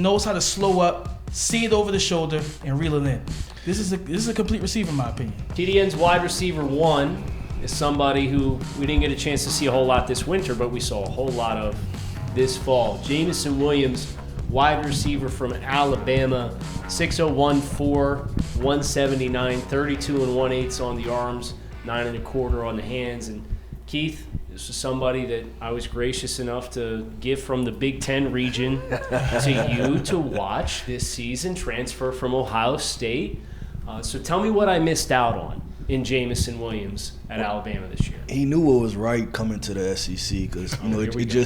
knows how to slow up, see it over the shoulder, and reel it in. This is a complete receiver, in my opinion. TDN's wide receiver 1 is somebody who we didn't get a chance to see a whole lot this winter, but we saw a whole lot of this fall. Jameson Williams, wide receiver from Alabama, 6'0", 1'4", 179, 32 1/8 on the arms, 9 1/4 on the hands. And Keith, this is somebody that I was gracious enough to give from the Big Ten region to you to watch this season, transfer from Ohio State. So tell me what I missed out on in Jameson Williams at Alabama this year. He knew what was right coming to the SEC because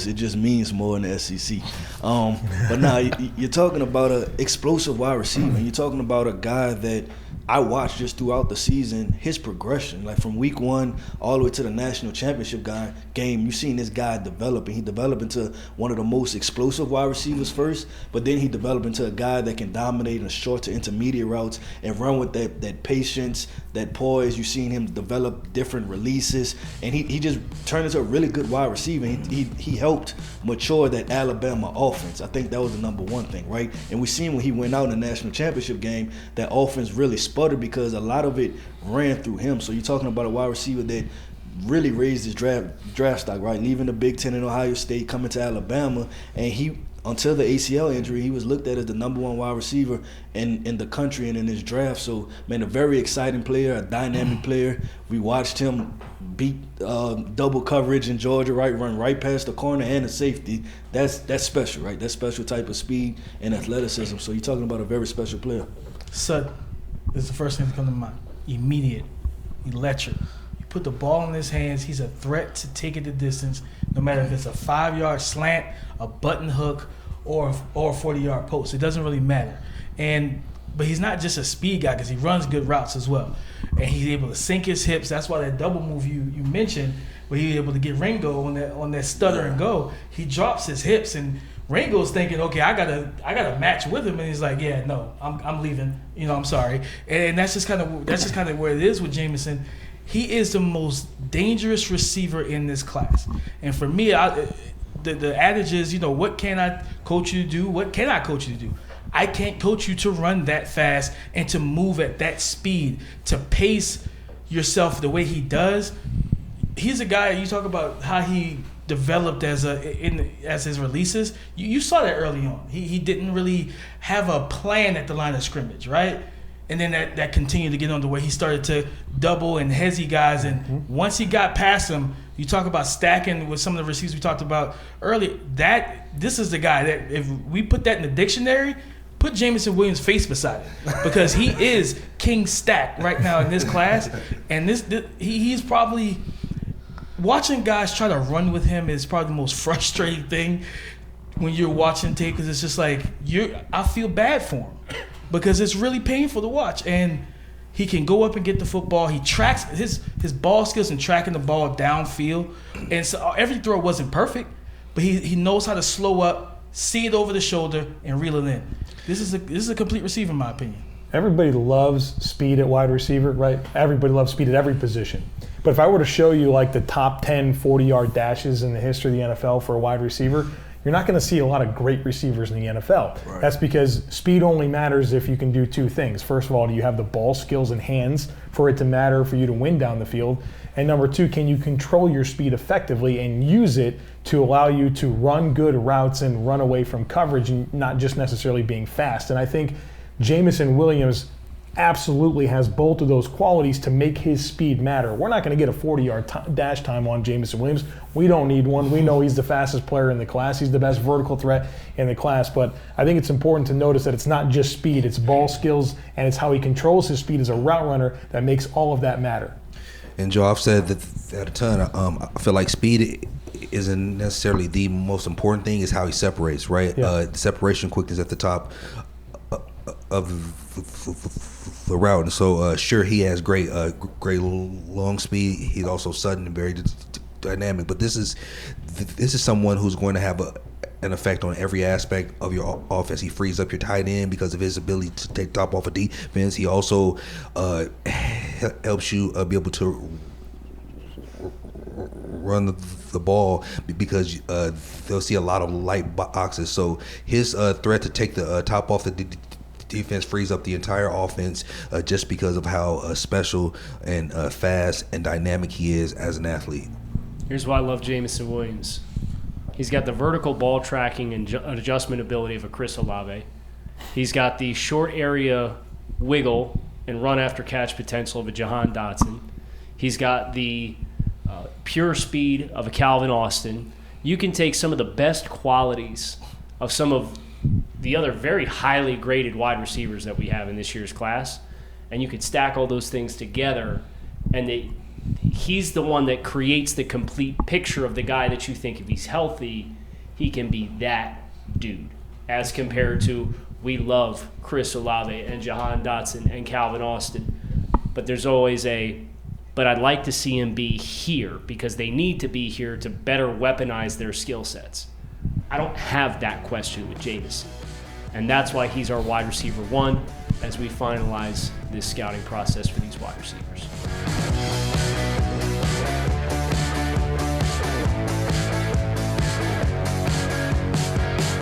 it just means more in the SEC. But now you're talking about an explosive wide receiver. You're talking about a guy that I watched just throughout the season, his progression, like from week 1 all the way to the national championship game. You've seen this guy develop, and he developed into one of the most explosive wide receivers first, but then he developed into a guy that can dominate in the short to intermediate routes and run with that patience, that poise. You've seen him develop different releases, and he just turned into a really good wide receiver. He helped mature that Alabama offense. I think that was the number one thing, right? And we seen when he went out in the national championship game, that offense really sputtered because a lot of it ran through him. So you're talking about a wide receiver that really raised his draft stock, right? Leaving the Big Ten in Ohio State, coming to Alabama, and he, until the ACL injury, he was looked at as the number 1 wide receiver in the country and in his draft. So, man, a very exciting player, a dynamic player. We watched him beat double coverage in Georgia, right? Run right past the corner and the safety. That's special, right? That's special type of speed and athleticism. So you're talking about a very special player. Sudden is the first thing to come to mind. Immediate, electric. You put the ball in his hands, he's a threat to take it the distance, no matter if it's a 5-yard slant, a button hook, or a 40-yard post. It doesn't really matter. But he's not just a speed guy because he runs good routes as well. And he's able to sink his hips. That's why that double move you mentioned, where he was able to get Ringo on that stutter and go, he drops his hips, and Ringo's thinking, okay, I gotta match with him, and he's like, yeah, no, I'm leaving. I'm sorry. And that's just kind of where it is with Jameson. He is the most dangerous receiver in this class. And for me, the adage is, what can I coach you to do? What can I coach you to do? I can't coach you to run that fast and to move at that speed, to pace yourself the way he does. He's a guy, you talk about how he developed as his releases. You saw that early on. He didn't really have a plan at the line of scrimmage, right? And then that continued to get on the way. He started to double and hezzy guys, and once he got past them, you talk about stacking with some of the receivers we talked about earlier. This is the guy that if we put that in the dictionary, put Jameson Williams' face beside it, because he is king stack right now in this class, and he's probably watching guys try to run with him is probably the most frustrating thing when you're watching tape, because it's just like I feel bad for him because it's really painful to watch. And he can go up and get the football. He tracks his ball skills and tracking the ball downfield, and so every throw wasn't perfect, but he knows how to slow up, see it over the shoulder, and reel it in. This is a complete receiver, in my opinion. Everybody loves speed at wide receiver, right? Everybody loves speed at every position. But if I were to show you like the top 10 40-yard dashes in the history of the NFL for a wide receiver, you're not going to see a lot of great receivers in the NFL. Right. That's because speed only matters if you can do two things. First of all, do you have the ball skills and hands for it to matter for you to win down the field? And number two, can you control your speed effectively and use it to allow you to run good routes and run away from coverage and not just necessarily being fast? And I think Jameson Williams absolutely has both of those qualities to make his speed matter. We're not going to get a 40-yard dash time on Jameson Williams. We don't need one. We know he's the fastest player in the class. He's the best vertical threat in the class. But I think it's important to notice that it's not just speed. It's ball skills, and it's how he controls his speed as a route runner that makes all of that matter. And Joe, I've said that a ton. I feel like speed isn't necessarily the most important thing. It's how he separates, right? Yeah. The separation quickness at the top of the route. And so, sure, he has great long speed. He's also sudden and very dynamic. But this is someone who's going to have an effect on every aspect of your offense. He frees up your tight end because of his ability to take top off of defense. He also helps you be able to run the ball because they'll see a lot of light boxes. So his threat to take the top off the defense frees up the entire offense just because of how special and fast and dynamic he is as an athlete. Here's why I love Jameson Williams. He's got the vertical ball tracking and adjustment ability of a Chris Olave. He's got the short area wiggle and run after catch potential of a Jahan Dotson. He's got the pure speed of a Calvin Austin. You can take some of the best qualities of some of the other very highly graded wide receivers that we have in this year's class, and you could stack all those things together, and he's the one that creates the complete picture of the guy that you think if he's healthy, he can be that dude. As compared to, we love Chris Olave and Jahan Dotson and Calvin Austin, but there's always but I'd like to see him be here because they need to be here to better weaponize their skill sets. I don't have that question with Jameson, and that's why he's our wide receiver 1 as we finalize this scouting process for these wide receivers.